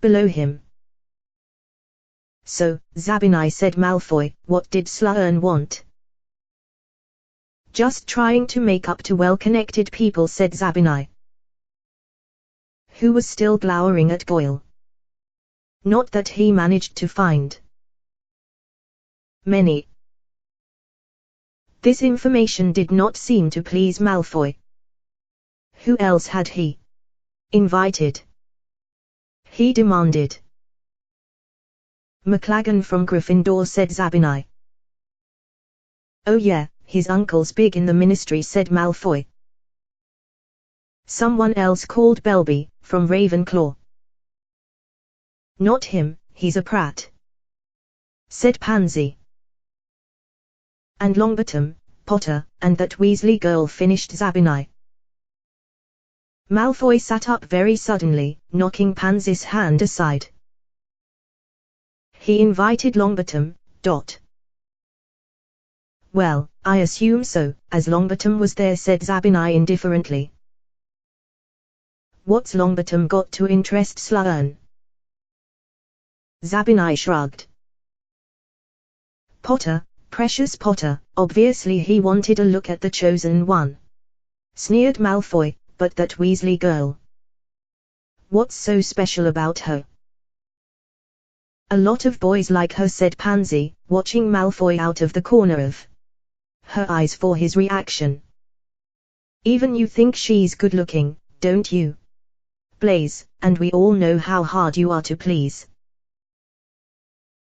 below him. "So, Zabinai," said Malfoy, "what did Slughorn want?" "Just trying to make up to well-connected people," said Zabinai, who was still glowering at Goyle. "Not that he managed to find many." This information did not seem to please Malfoy. Who else had he invited? He demanded. "McLaggen from Gryffindor," said Zabinai. "Oh yeah, his uncle's big in the Ministry," said Malfoy. "Someone else called Belby, from Ravenclaw." "Not him, he's a prat," said Pansy. "And Longbottom, Potter, and that Weasley girl," finished Zabinai. Malfoy sat up very suddenly, knocking Pansy's hand aside. "He invited Longbottom, . "Well, I assume so, as Longbottom was there," said Zabinai indifferently. "What's Longbottom got to interest Slughorn?" Zabinai shrugged. "Potter, precious Potter, obviously he wanted a look at the chosen one," sneered Malfoy, "but that Weasley girl. What's so special about her?" "A lot of boys like her," said Pansy, watching Malfoy out of the corner of her eyes for his reaction. "Even you think she's good-looking, don't you, Blaise, and we all know how hard you are to please."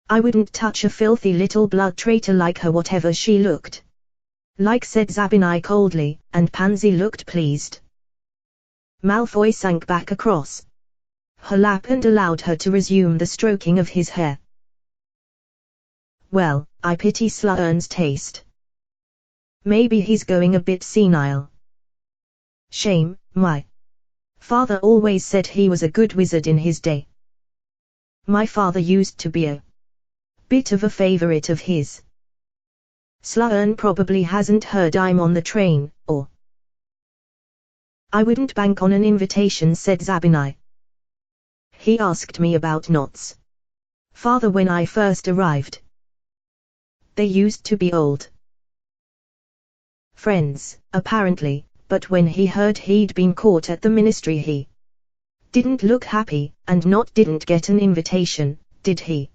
"I wouldn't touch a filthy little blood traitor like her, whatever she looked like," said Zabinai coldly, and Pansy looked pleased. Malfoy sank back across her lap and allowed her to resume the stroking of his hair. "Well, I pity Slughorn's taste. Maybe he's going a bit senile. Shame, my father always said he was a good wizard in his day. My father used to be a bit of a favorite of his. Slughorn probably hasn't heard I'm on the train, or—" "I wouldn't bank on an invitation," said Zabinai. "He asked me about Knott's father when I first arrived. They used to be old friends, apparently, but when he heard he'd been caught at the Ministry he didn't look happy, and Knott didn't get an invitation, did he?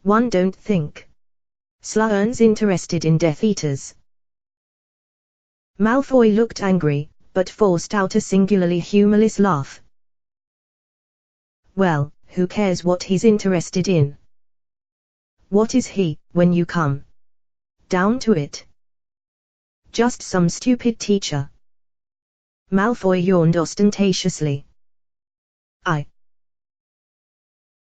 One don't think Slughorn's interested in Death Eaters." Malfoy looked angry, but forced out a singularly humorless laugh. "Well, who cares what he's interested in? What is he, when you come down to it? Just some stupid teacher." Malfoy yawned ostentatiously. "I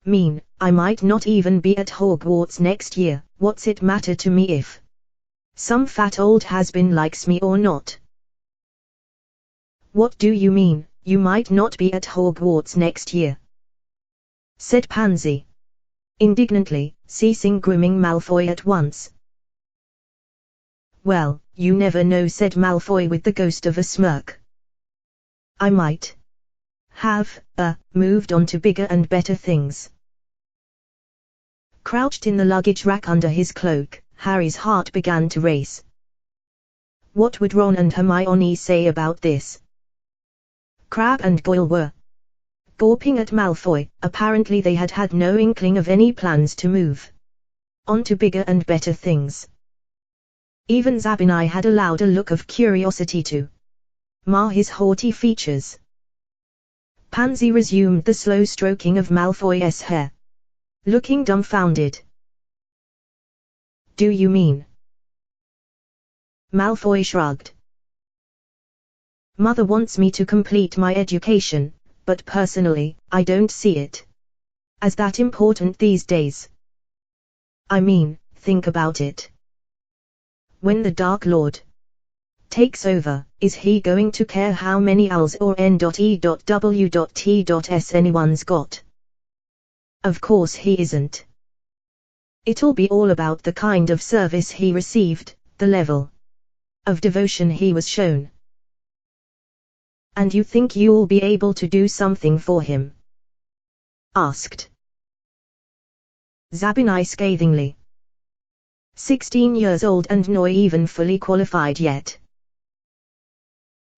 mean, I might not even be at Hogwarts next year. What's it matter to me if some fat old has-been likes me or not?" "What do you mean, you might not be at Hogwarts next year?" said Pansy indignantly, ceasing grooming Malfoy at once. "Well, you never know," said Malfoy with the ghost of a smirk. "I might have, moved on to bigger and better things." Crouched in the luggage rack under his cloak, Harry's heart began to race. What would Ron and Hermione say about this? Crabbe and Goyle were gawping at Malfoy. Apparently they had had no inkling of any plans to move on to bigger and better things. Even Zabinai had allowed a look of curiosity to mar his haughty features. Pansy resumed the slow stroking of Malfoy's hair, looking dumbfounded. "Do you mean?" Malfoy shrugged. "Mother wants me to complete my education, but personally, I don't see it as that important these days. I mean, think about it. When the Dark Lord takes over, is he going to care how many owls or N.E.W.T.S anyone's got? Of course he isn't. It'll be all about the kind of service he received, the level of devotion he was shown. And you think you'll be able to do something for him?" asked Zabinai scathingly. 16 years old and not even fully qualified yet.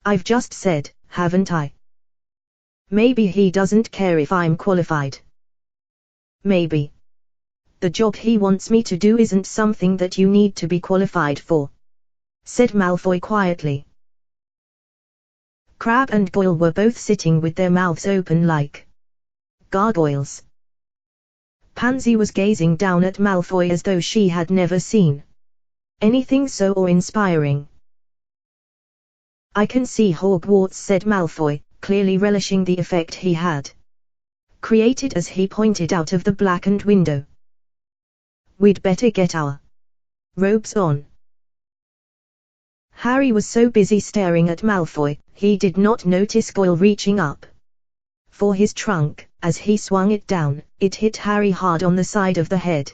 I've just said, haven't I? Maybe he doesn't care if I'm qualified. Maybe. The job he wants me to do isn't something that you need to be qualified for, said Malfoy quietly. Crabbe and Goyle were both sitting with their mouths open like gargoyles. Pansy was gazing down at Malfoy as though she had never seen anything so awe-inspiring. I can see Hogwarts, said Malfoy, clearly relishing the effect he had created as he pointed out of the blackened window. We'd better get our robes on. Harry was so busy staring at Malfoy, he did not notice Goyle reaching up for his trunk. As he swung it down, it hit Harry hard on the side of the head.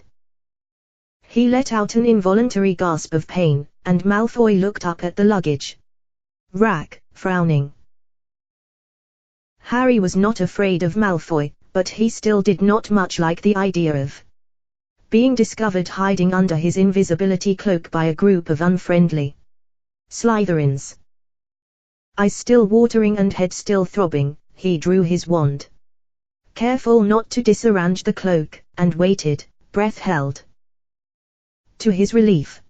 He let out an involuntary gasp of pain, and Malfoy looked up at the luggage rack, frowning. Harry was not afraid of Malfoy, but he still did not much like the idea of being discovered hiding under his invisibility cloak by a group of unfriendly Slytherins. Eyes still watering and head still throbbing, he drew his wand, careful not to disarrange the cloak, and waited, breath held. To his relief,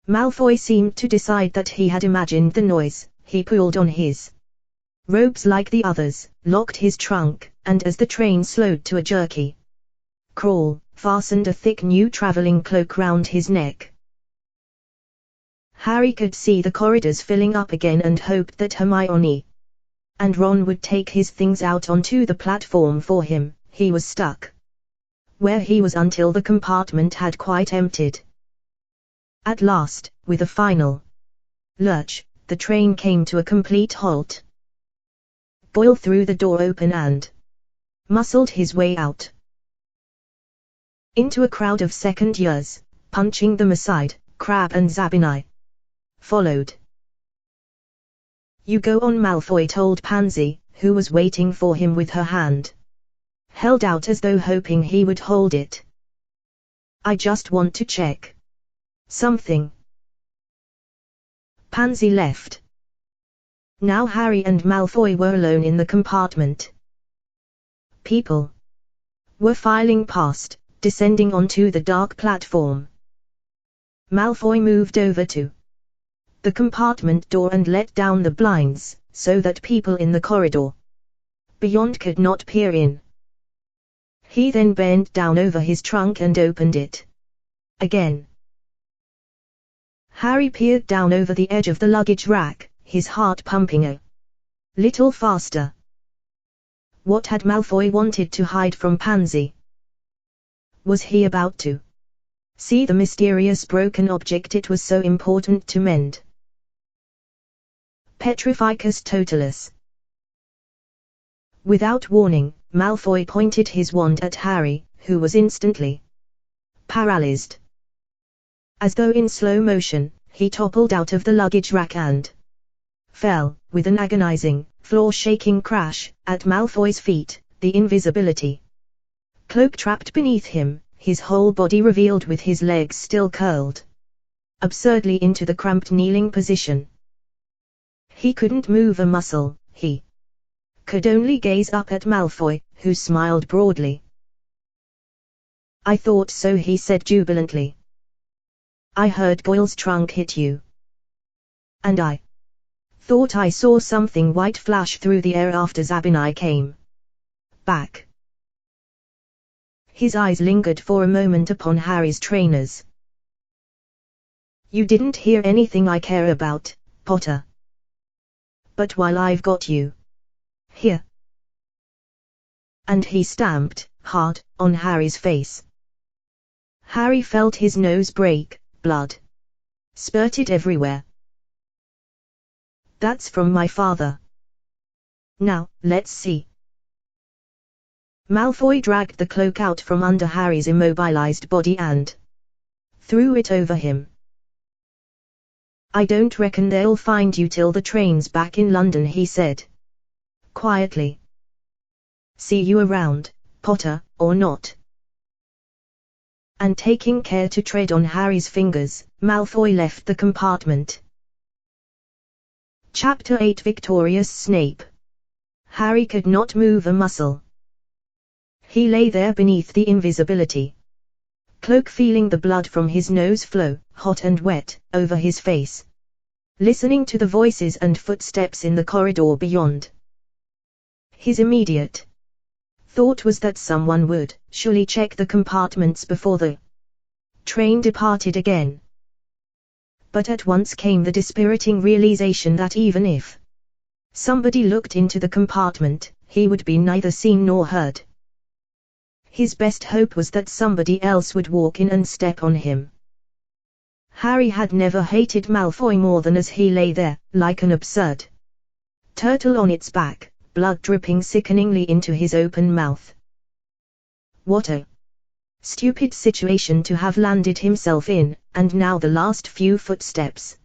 Malfoy seemed to decide that he had imagined the noise. He pulled on his robes like the others, locked his trunk, and as the train slowed to a jerky crawl, fastened a thick new traveling cloak round his neck. Harry could see the corridors filling up again and hoped that Hermione and Ron would take his things out onto the platform for him. He was stuck where he was until the compartment had quite emptied. At last, with a final lurch, the train came to a complete halt. Goyle threw the door open and muscled his way out into a crowd of second years, punching them aside. Crabbe and Zabinai followed. You go on, Malfoy told Pansy, who was waiting for him with her hand held out as though hoping he would hold it. I just want to check something. Pansy left. Now Harry and Malfoy were alone in the compartment. People were filing past, descending onto the dark platform. Malfoy moved over to the compartment door and let down the blinds, so that people in the corridor beyond could not peer in. He then bent down over his trunk and opened it again. Harry peered down over the edge of the luggage rack, his heart pumping a little faster. What had Malfoy wanted to hide from Pansy? Was he about to see the mysterious broken object it was so important to mend? Petrificus Totalus. Without warning, Malfoy pointed his wand at Harry, who was instantly paralyzed. As though in slow motion, he toppled out of the luggage rack and fell, with an agonizing, floor-shaking crash, at Malfoy's feet, the invisibility cloak trapped beneath him, his whole body revealed with his legs still curled absurdly into the cramped kneeling position. He couldn't move a muscle, he could only gaze up at Malfoy, who smiled broadly. I thought so, he said jubilantly. I heard Goyle's trunk hit you. And I thought I saw something white flash through the air after Zabinai came back. His eyes lingered for a moment upon Harry's trainers. You didn't hear anything I care about, Potter. But while I've got you here. And he stamped hard on Harry's face. Harry felt his nose break, blood spurted everywhere. That's from my father. Now, let's see. Malfoy dragged the cloak out from under Harry's immobilized body and threw it over him. I don't reckon they'll find you till the train's back in London, he said quietly. See you around, Potter, or not?" And taking care to tread on Harry's fingers, Malfoy left the compartment. Chapter 8 Victorious Snape. Harry could not move a muscle. He lay there beneath the invisibility cloak, feeling the blood from his nose flow, hot and wet, over his face, listening to the voices and footsteps in the corridor beyond. His immediate thought was that someone would surely check the compartments before the train departed again. But at once came the dispiriting realization that even if somebody looked into the compartment, he would be neither seen nor heard. His best hope was that somebody else would walk in and step on him. Harry had never hated Malfoy more than as he lay there, like an absurd turtle on its back, blood dripping sickeningly into his open mouth. What a stupid situation to have landed himself in, and now the last few footsteps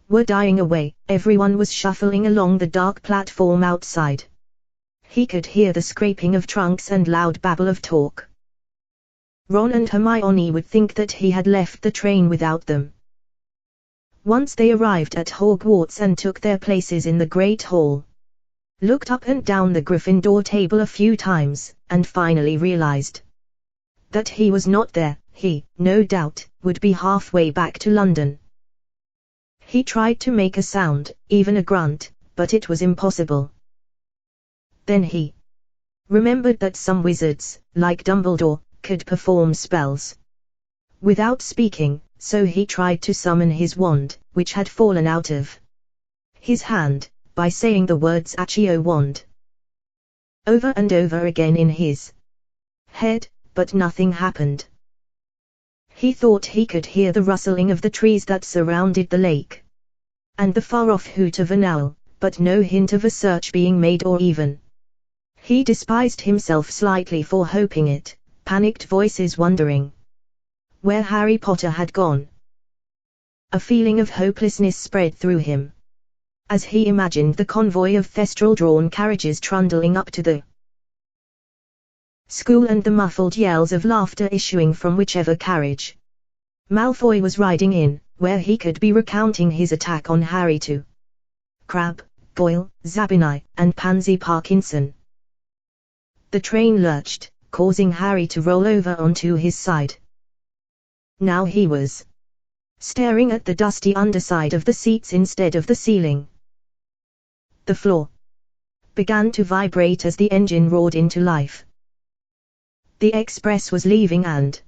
were dying away. Everyone was shuffling along the dark platform outside. He could hear the scraping of trunks and loud babble of talk. Ron and Hermione would think that he had left the train without them. Once they arrived at Hogwarts and took their places in the Great Hall, looked up and down the Gryffindor table a few times, and finally realized that he was not there, he, no doubt, would be halfway back to London. He tried to make a sound, even a grunt, but it was impossible. Then he remembered that some wizards, like Dumbledore, could perform spells without speaking, so he tried to summon his wand, which had fallen out of his hand, by saying the words Accio wand over and over again in his head, but nothing happened. He thought he could hear the rustling of the trees that surrounded the lake, and the far-off hoot of an owl, but no hint of a search being made, or even he despised himself slightly for hoping it, panicked voices wondering where Harry Potter had gone. A feeling of hopelessness spread through him as he imagined the convoy of thestral-drawn carriages trundling up to the school and the muffled yells of laughter issuing from whichever carriage Malfoy was riding in, where he could be recounting his attack on Harry to Crabbe, Goyle, Zabini, and Pansy Parkinson. The train lurched, causing Harry to roll over onto his side. Now he was staring at the dusty underside of the seats instead of the ceiling. The floor began to vibrate as the engine roared into life. The express was leaving and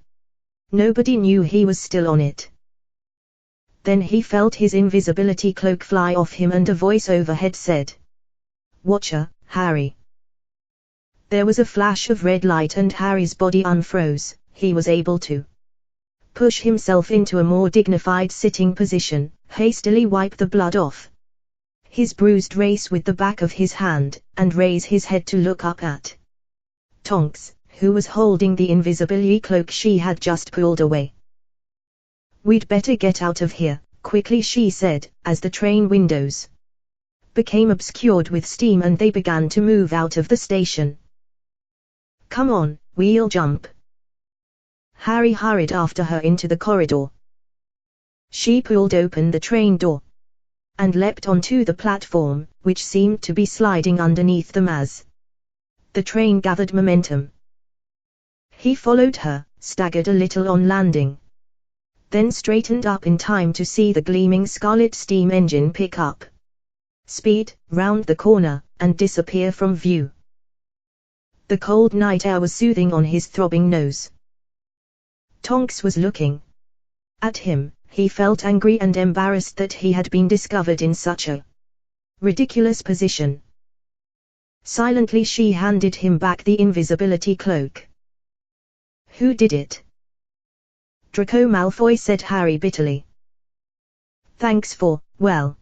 nobody knew he was still on it. Then he felt his invisibility cloak fly off him and a voice overhead said, "Watcher, Harry." There was a flash of red light and Harry's body unfroze. He was able to push himself into a more dignified sitting position, hastily wipe the blood off his bruised face with the back of his hand, and raise his head to look up at Tonks, who was holding the invisibility cloak she had just pulled away. "We'd better get out of here, quickly," she said, as the train windows became obscured with steam and they began to move out of the station. "Come on, we'll jump." Harry hurried after her into the corridor. She pulled open the train door and leapt onto the platform, which seemed to be sliding underneath them as the train gathered momentum. He followed her, staggered a little on landing, then straightened up in time to see the gleaming scarlet steam engine pick up speed, round the corner, and disappear from view. The cold night air was soothing on his throbbing nose. Tonks was looking at him. He felt angry and embarrassed that he had been discovered in such a ridiculous position. Silently she handed him back the invisibility cloak. "Who did it?" "Draco Malfoy," said Harry bitterly. "Thanks for, well,